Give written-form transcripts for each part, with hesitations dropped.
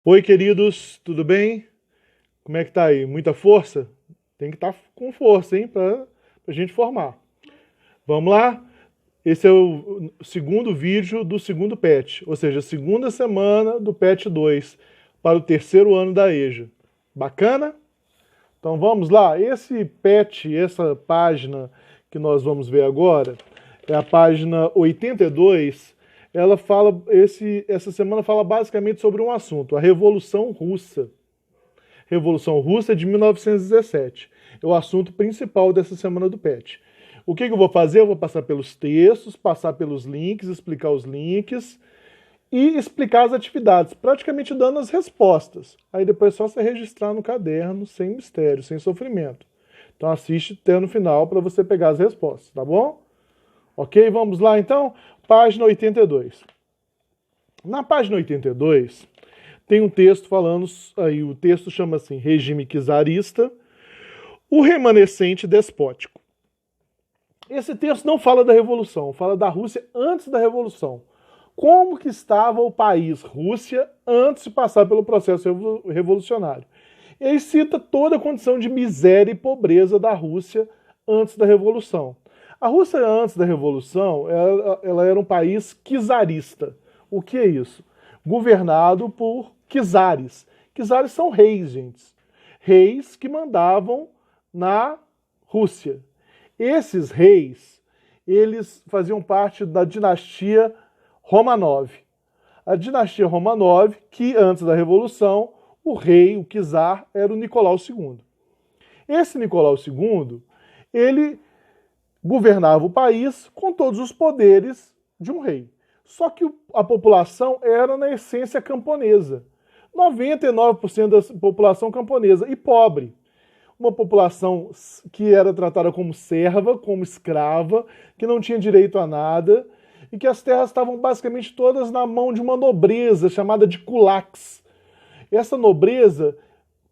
Oi, queridos, tudo bem? Como é que tá aí? Muita força? Tem que estar com força, hein, para a gente formar. Vamos lá? Esse é o segundo vídeo do segundo patch, ou seja, a segunda semana do patch 2 para o terceiro ano da EJA. Bacana? Então vamos lá. Esse patch, essa página que nós vamos ver agora, é a página 82. Ela fala, essa semana fala basicamente sobre um assunto, a Revolução Russa. Revolução Russa de 1917. É o assunto principal dessa semana do patch. O que eu vou fazer? Eu vou passar pelos textos, passar pelos links, explicar os links e explicar as atividades, praticamente dando as respostas. Aí depois é só você registrar no caderno, sem mistério, sem sofrimento. Então assiste até no final para você pegar as respostas, tá bom? Ok? Vamos lá então? Página 82. Na página 82, tem um texto falando, aí o texto chama assim, regime czarista, o remanescente despótico. Esse texto não fala da Revolução, fala da Rússia antes da Revolução. Como que estava o país Rússia antes de passar pelo processo revolucionário. Ele cita toda a condição de miséria e pobreza da Rússia antes da Revolução. A Rússia antes da Revolução, ela era um país czarista. O que é isso? Governado por czares. Czares são reis, gente. Reis que mandavam na Rússia. Esses reis, eles faziam parte da dinastia Romanov. A dinastia Romanov, que antes da Revolução, o rei, o czar, era o Nicolau II. Esse Nicolau II, ele governava o país com todos os poderes de um rei. Só que a população era, na essência, camponesa. 99% da população camponesa e pobre. Uma população que era tratada como serva, como escrava, que não tinha direito a nada, e que as terras estavam basicamente todas na mão de uma nobreza chamada de kulaks. Essa nobreza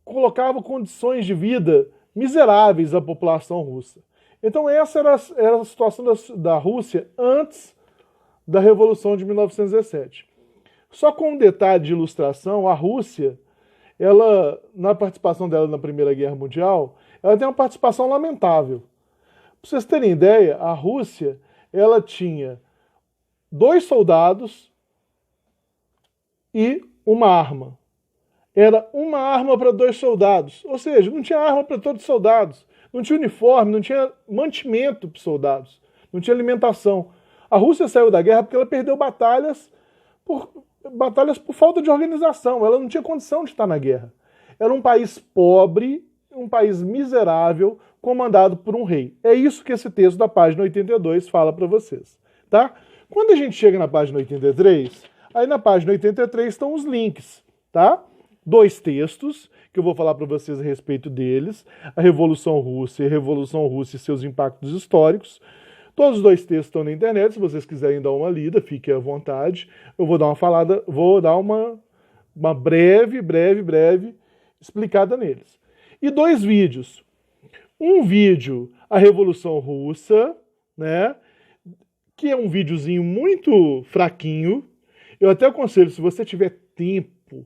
colocava condições de vida miseráveis à população russa. Então essa era a situação da Rússia antes da Revolução de 1917. Só com um detalhe de ilustração, a Rússia, ela, na participação dela na Primeira Guerra Mundial, ela tem uma participação lamentável. Para vocês terem ideia, a Rússia, ela tinha 2 soldados e uma arma. Era uma arma para 2 soldados, ou seja, não tinha arma para todos os soldados, não tinha uniforme, não tinha mantimento para os soldados, não tinha alimentação. A Rússia saiu da guerra porque ela perdeu batalhas por falta de organização. Ela não tinha condição de estar na guerra. Era um país pobre, um país miserável, comandado por um rei. É isso que esse texto da página 82 fala para vocês. Tá? Quando a gente chega na página 83, aí na página 83 estão os links. Tá? 2 textos que eu vou falar para vocês a respeito deles. A Revolução Russa e a Revolução Russa e seus impactos históricos. Todos os 2 textos estão na internet, se vocês quiserem dar uma lida, fiquem à vontade. Eu vou dar uma falada, vou dar uma breve explicada neles. E 2 vídeos. Um vídeo, a Revolução Russa, né, que é um videozinho muito fraquinho. Eu até aconselho, se você tiver tempo,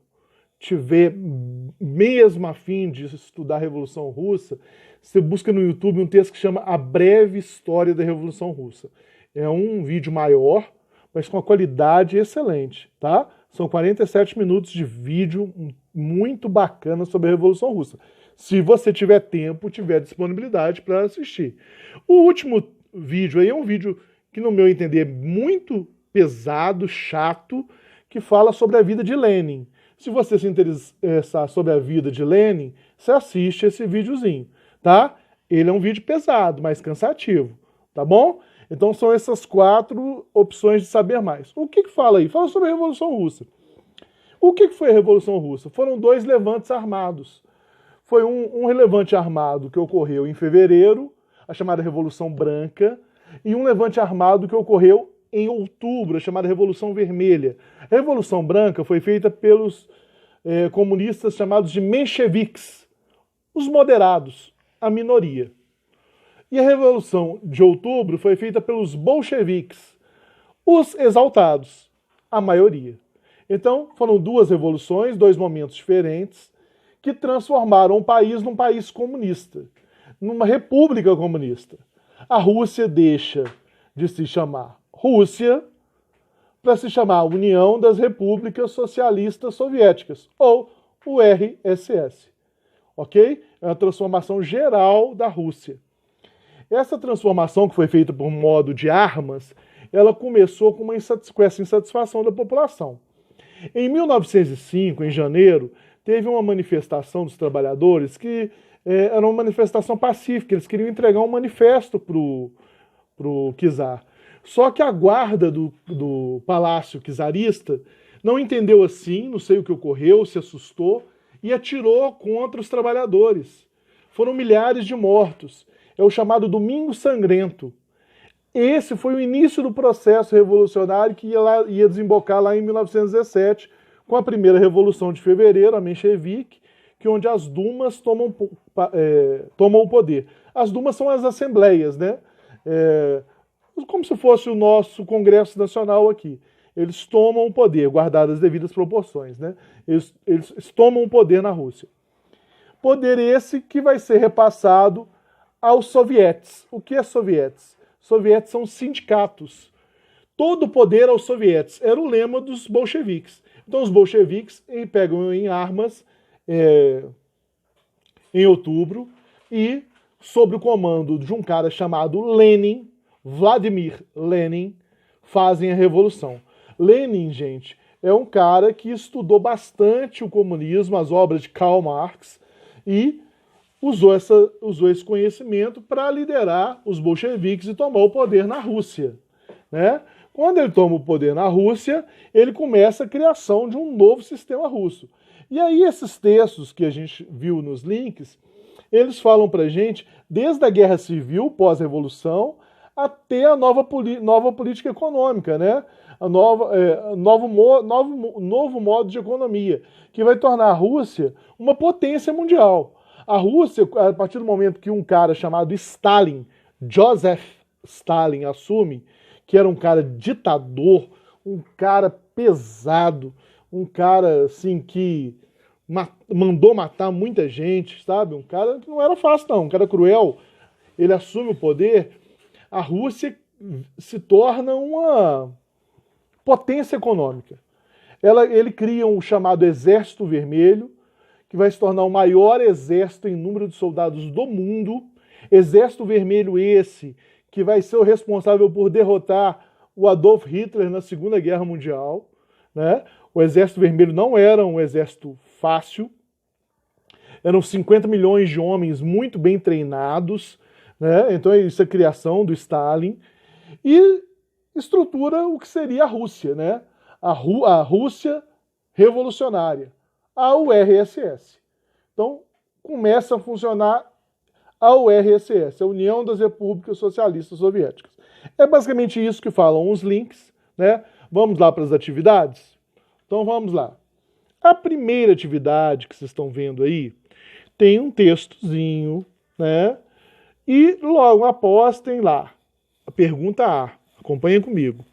tiver mesmo a fim de estudar a Revolução Russa, você busca no YouTube um texto que chama A Breve História da Revolução Russa. É um vídeo maior, mas com a qualidade excelente, tá? São 47 minutos de vídeo muito bacana sobre a Revolução Russa. Se você tiver tempo, tiver disponibilidade para assistir. O último vídeo aí é um vídeo que, no meu entender, é muito pesado, chato, que fala sobre a vida de Lenin. Se você se interessar sobre a vida de Lenin, você assiste esse videozinho. Tá? Ele é um vídeo pesado, mas cansativo, tá bom? Então são essas 4 opções de saber mais. O que fala aí? Fala sobre a Revolução Russa. O que foi a Revolução Russa? Foram 2 levantes armados. Foi um levante armado que ocorreu em fevereiro, a chamada Revolução Branca, e um levante armado que ocorreu em outubro, a chamada Revolução Vermelha. A Revolução Branca foi feita pelos comunistas chamados de mencheviques, os moderados, a minoria. E a Revolução de Outubro foi feita pelos bolcheviques, os exaltados, a maioria. Então, foram duas revoluções, dois momentos diferentes, que transformaram o país num país comunista, numa república comunista. A Rússia deixa de se chamar Rússia para se chamar União das Repúblicas Socialistas Soviéticas, ou URSS. Ok? É uma transformação geral da Rússia. Essa transformação, que foi feita por modo de armas, ela começou com essa insatisfação da população. Em 1905, em janeiro, teve uma manifestação dos trabalhadores que era uma manifestação pacífica, eles queriam entregar um manifesto para o czar. Só que a guarda do palácio czarista não entendeu assim, não sei o que ocorreu, se assustou e atirou contra os trabalhadores. Foram milhares de mortos. É o chamado Domingo Sangrento. Esse foi o início do processo revolucionário que ia desembocar lá em 1917, com a primeira Revolução de Fevereiro, a Menchevique, que onde as dumas tomam o poder. As dumas são as assembleias, né? Como se fosse o nosso Congresso Nacional aqui. Eles tomam o poder, guardadas as devidas proporções, né? Eles tomam o poder na Rússia. Poder esse que vai ser repassado aos sovietes. O que é sovietes? Sovietes são sindicatos. Todo o poder aos sovietes. Era o lema dos bolcheviques. Então os bolcheviques pegam em armas em outubro e, sob o comando de um cara chamado Lenin, Vladimir Lenin, fazem a revolução. Lenin, gente, é um cara que estudou bastante o comunismo, as obras de Karl Marx, e usou esse conhecimento para liderar os bolcheviques e tomar o poder na Rússia, né? Quando ele toma o poder na Rússia, ele começa a criação de um novo sistema russo. E aí esses textos que a gente viu nos links, eles falam para a gente desde a Guerra Civil, pós-revolução, até a nova política econômica, né? Novo modo de economia, que vai tornar a Rússia uma potência mundial. A Rússia, a partir do momento que um cara chamado Stalin, Joseph Stalin, assume, que era um cara ditador, um cara pesado, um cara assim que mandou matar muita gente, sabe? Um cara que não era fácil não, um cara cruel. Ele assume o poder, a Rússia se torna uma potência econômica. Ele cria um chamado Exército Vermelho, que vai se tornar o maior exército em número de soldados do mundo. Exército Vermelho esse que vai ser o responsável por derrotar o Adolf Hitler na Segunda Guerra Mundial, né? O Exército Vermelho não era um exército fácil, eram 50 milhões de homens muito bem treinados, né? Então isso é a criação do Stalin, e estrutura o que seria a Rússia, né? A Rússia revolucionária, a URSS. Então começa a funcionar a URSS, a União das Repúblicas Socialistas Soviéticas. É basicamente isso que falam os links, né? Vamos lá para as atividades? Então vamos lá. A primeira atividade que vocês estão vendo aí tem um textozinho, né? E logo após tem lá a pergunta A. Acompanha comigo.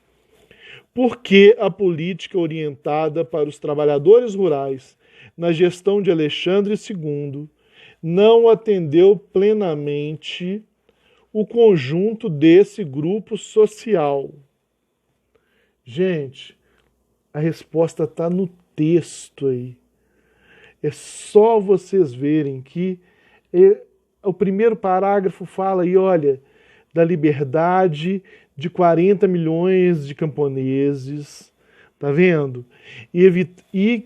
Por que a política orientada para os trabalhadores rurais na gestão de Alexandre II não atendeu plenamente o conjunto desse grupo social? Gente, a resposta está no texto aí. É só vocês verem que o primeiro parágrafo fala aí, olha, da liberdade de 40 milhões de camponeses, tá vendo? E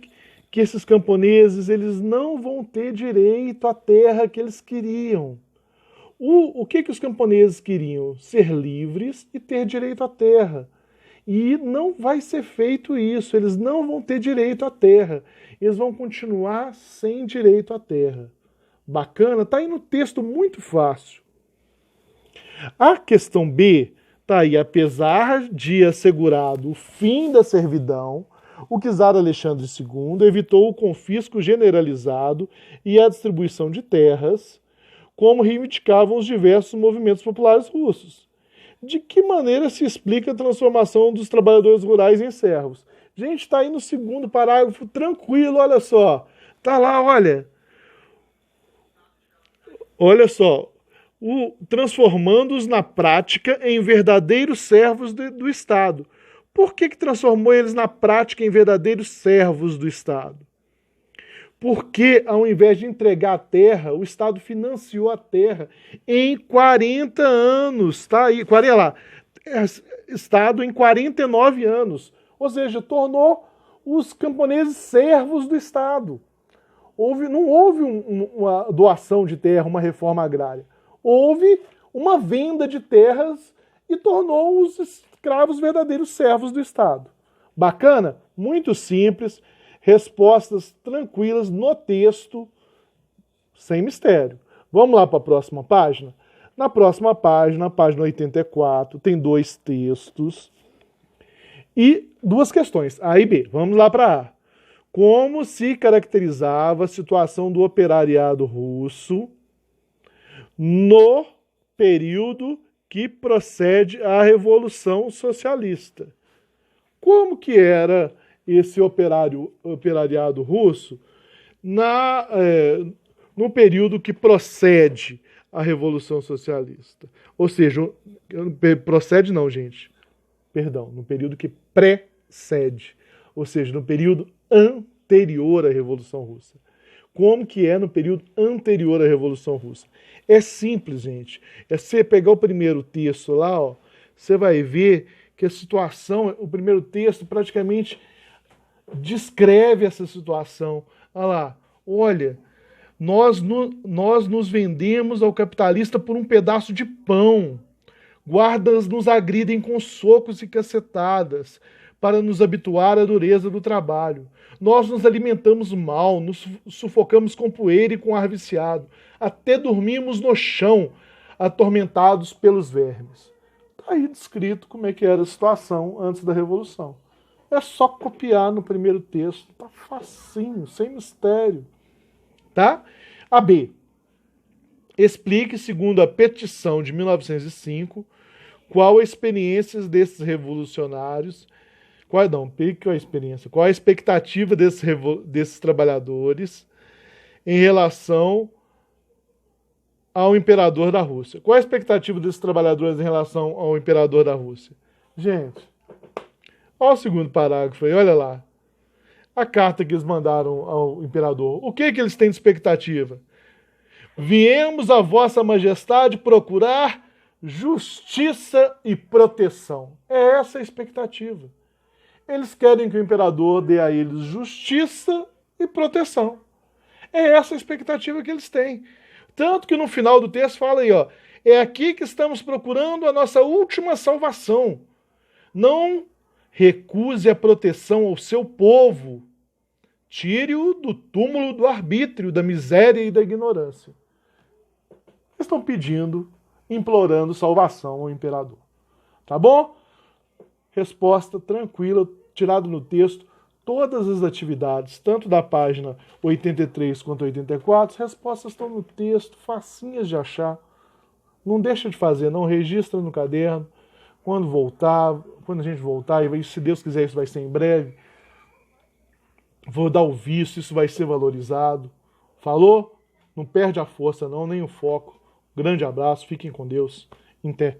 que esses camponeses, eles não vão ter direito à terra que eles queriam. O que os camponeses queriam? Ser livres e ter direito à terra. E não vai ser feito isso, eles não vão ter direito à terra. Eles vão continuar sem direito à terra. Bacana? Tá aí no texto, muito fácil. A questão B tá aí, apesar de assegurado o fim da servidão, o czar Alexandre II evitou o confisco generalizado e a distribuição de terras, como reivindicavam os diversos movimentos populares russos. De que maneira se explica a transformação dos trabalhadores rurais em servos? Gente, está aí no segundo parágrafo, tranquilo, olha só. Tá lá, olha. Olha só. Transformando-os na prática em verdadeiros servos do Estado. Por que transformou eles na prática em verdadeiros servos do Estado? Porque, ao invés de entregar a terra, o Estado financiou a terra em 40 anos. Tá aí, olha lá. Estado em 49 anos. Ou seja, tornou os camponeses servos do Estado. Não houve uma doação de terra, uma reforma agrária. Houve uma venda de terras e tornou os escravos verdadeiros servos do Estado. Bacana? Muito simples, respostas tranquilas no texto, sem mistério. Vamos lá para a próxima página? Na próxima página, página 84, tem 2 textos e 2 questões, A e B. Vamos lá para A. Como se caracterizava a situação do operariado russo no período que procede à Revolução Socialista? Como que era esse operariado russo no período que procede à Revolução Socialista? Ou seja, procede não, gente. Perdão, no período que precede. Ou seja, no período anterior à Revolução Russa. Como que é no período anterior à Revolução Russa? É simples, gente. É você pegar o primeiro texto lá, ó, você vai ver que a situação, o primeiro texto praticamente descreve essa situação. Olha lá, olha, nós nos vendemos ao capitalista por um pedaço de pão. Guardas nos agridem com socos e cacetadas para nos habituar à dureza do trabalho. Nós nos alimentamos mal, nos sufocamos com poeira e com ar viciado, até dormimos no chão, atormentados pelos vermes. Está aí descrito como é que era a situação antes da Revolução. É só copiar no primeiro texto, tá facinho, sem mistério. Tá? A B. Explique, segundo a petição de 1905, qual a experiência desses revolucionários, qual a expectativa desses trabalhadores em relação ao imperador da Rússia. Qual a expectativa desses trabalhadores em relação ao imperador da Rússia? Gente, olha o segundo parágrafo aí, olha lá. A carta que eles mandaram ao imperador. O que eles têm de expectativa? Viemos a vossa majestade procurar justiça e proteção. É essa a expectativa. Eles querem que o imperador dê a eles justiça e proteção. É essa a expectativa que eles têm. Tanto que no final do texto fala aí, ó, é aqui que estamos procurando a nossa última salvação. Não recuse a proteção ao seu povo. Tire-o do túmulo do arbítrio, da miséria e da ignorância. Estão pedindo, implorando salvação ao imperador. Tá bom? Resposta tranquila, tirado no texto, todas as atividades, tanto da página 83 quanto 84, as respostas estão no texto, facinhas de achar. Não deixa de fazer, não, registra no caderno. Quando a gente voltar, e se Deus quiser isso vai ser em breve, vou dar o visto, isso vai ser valorizado. Falou? Não perde a força não, nem o foco. Grande abraço, fiquem com Deus. Em pé.